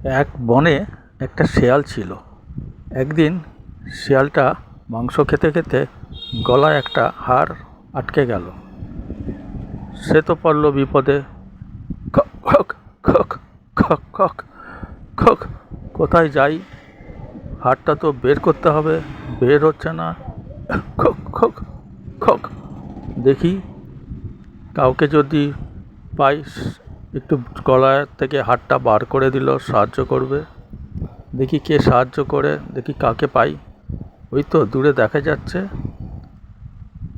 এক বনে একটা শেয়াল ছিল। একদিন শেয়ালটা মাংস খেতে খেতে গলায় একটা হাড় আটকে গেল। সে তো পড়ল বিপদে। খক খক খক খক খক খক, কোথায় যাই? হাড়টা তো বের করতে হবে, বের হচ্ছে না। খক খক খক, দেখি কাউকে যদি পাই একটু গলায় থেকে হাড়টা বার করে দিল, সাহায্য করবে। দেখি কে সাহায্য করে, দেখি কাকে পাই। ওই তো দূরে দেখা যাচ্ছে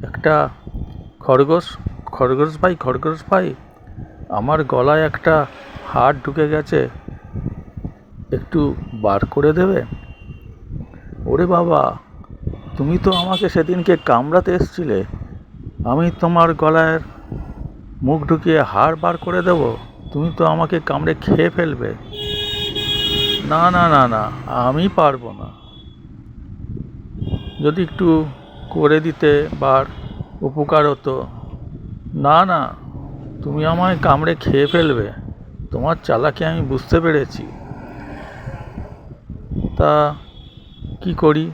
একটা খরগোশ। খরগোশ ভাই, আমার গলায় একটা হাড় ঢুকে গেছে, একটু বার করে দেবে? ওরে বাবা, তুমি তো আমাকে সেদিনকে কামড়াতে এসছিলে, আমি তোমার গলায় মুখ ঢুকিয়ে হাড় বার করে দেব? তুমি তো আমাকে কামড়ে খেয়ে ফেলবে। না না না না, আমি পারবো না। যদি একটু করে দিতে বার, উপকার হতো। না না, তুমি আমায় কামড়ে খেয়ে ফেলবে, তোমার চালাকি আমি বুঝতে পেরেছি। তা কি করি,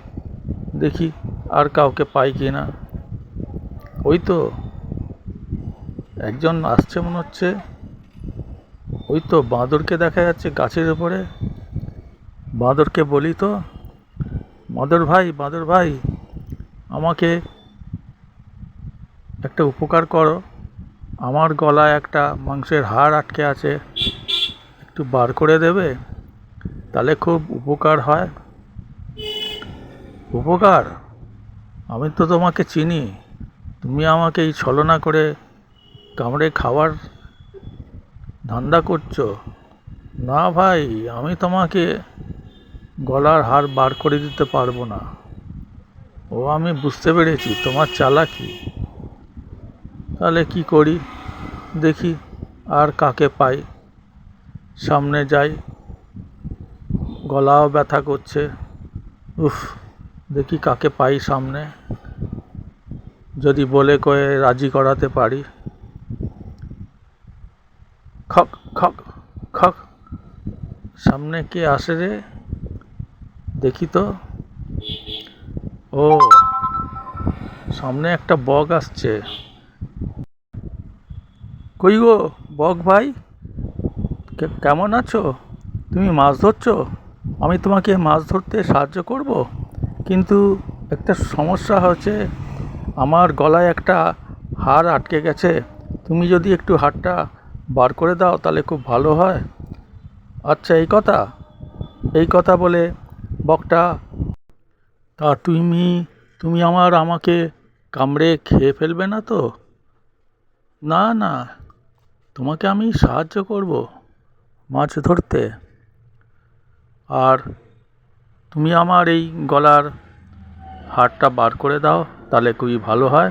দেখি আর কাউকে পাই কি না। ওই তো একজন আসছে মনে হচ্ছে। ওই তো বাঁদরকে দেখা যাচ্ছে গাছের উপরে। বাঁদরকে বলি তো, বাঁদর ভাই, আমাকে একটা উপকার করো। আমার গলায় একটা মাংসের হাড় আটকে আছে, একটু বার করে দেবে? তাহলে খুব উপকার হয়। উপকার? আমি তো তোমাকে চিনি, তুমি আমাকে এই ছলনা করে কামড়ে খাওয়ার ধান্দা করছো। না ভাই, আমি তোমাকে গলার হাড় বার করে দিতে পারবো না। ও, আমি বুঝতে পেরেছি তোমার চালাকি। তাহলে কি করি, দেখি আর কাকে পাই। সামনে যাই, গলাও ব্যথা করছে। উফ, দেখি কাকে পাই সামনে, যদি বলে কয়ে রাজি করাতে পারি। খক খক খক, সামনে কে আসে রে, দেখি তো। ও, সামনে একটা বক আসছে। কই গো বক ভাই, কেমন আছো? তুমি মাছ ধরছো? আমি তোমাকে মাছ ধরতে সাহায্য করব, কিন্তু একটা সমস্যা হচ্ছে, আমার গলায় একটা হাড় আটকে গেছে। তুমি যদি একটু হাড়টা বার করে দাও তাহলে খুব ভালো হয়। আচ্ছা, এই কথা বলে বকটা, তা তুমি আমাকে কামড়ে খেয়ে ফেলবে না তো? না না, তোমাকে আমি সাহায্য করব মাছ ধরতে। আর তুমি আমার এই গলার হাড়টা বার করে দাও, তাহলে খুবই ভালো হয়।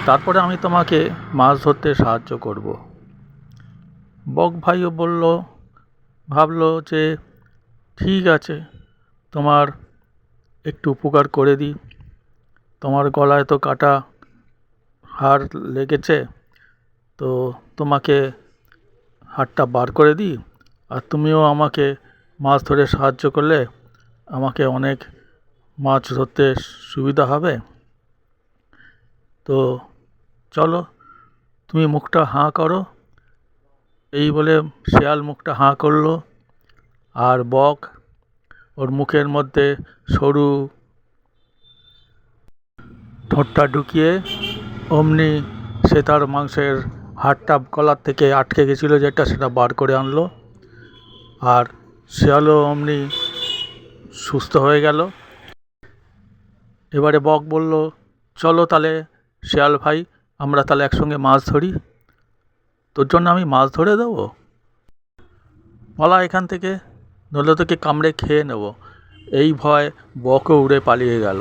তারপরে আমি তোমাকে মাছ ধরতে সাহায্য করব। বক ভাইও ভাবলো যে ঠিক আছে, তোমার একটু উপকার করে দিই। তোমার গলায় তো কাটা হাড় লেগেছে, তো তোমাকে হাড়টা বার করে দিই। আর তুমিও আমাকে মাছ ধরে সাহায্য করলে আমাকে অনেক মাছ ধরতে সুবিধা হবে। তো চলো, তুমি মুখটা হাঁ করো। এই বলে শেয়াল মুখটা হাঁ করলো, আর বক ওর মুখের মধ্যে সরু ঠোঁটটা ঢুকিয়ে অমনি সে তার মাংসের হাড়টা গলার থেকে আটকে গেছিলো যেটা, সেটা বার করে আনলো। আর শেয়ালও অমনি সুস্থ হয়ে গেল। এবারে বক বলল, চলো তাহলে শেয়াল ভাই, আমরা তাহলে একসঙ্গে মাছ ধরি, তোর জন্য আমি মাছ ধরে দেবো। পালা এখান থেকে, নইলে তোকে কামড়ে খেয়ে নেব। এই ভয় বকও উড়ে পালিয়ে গেল।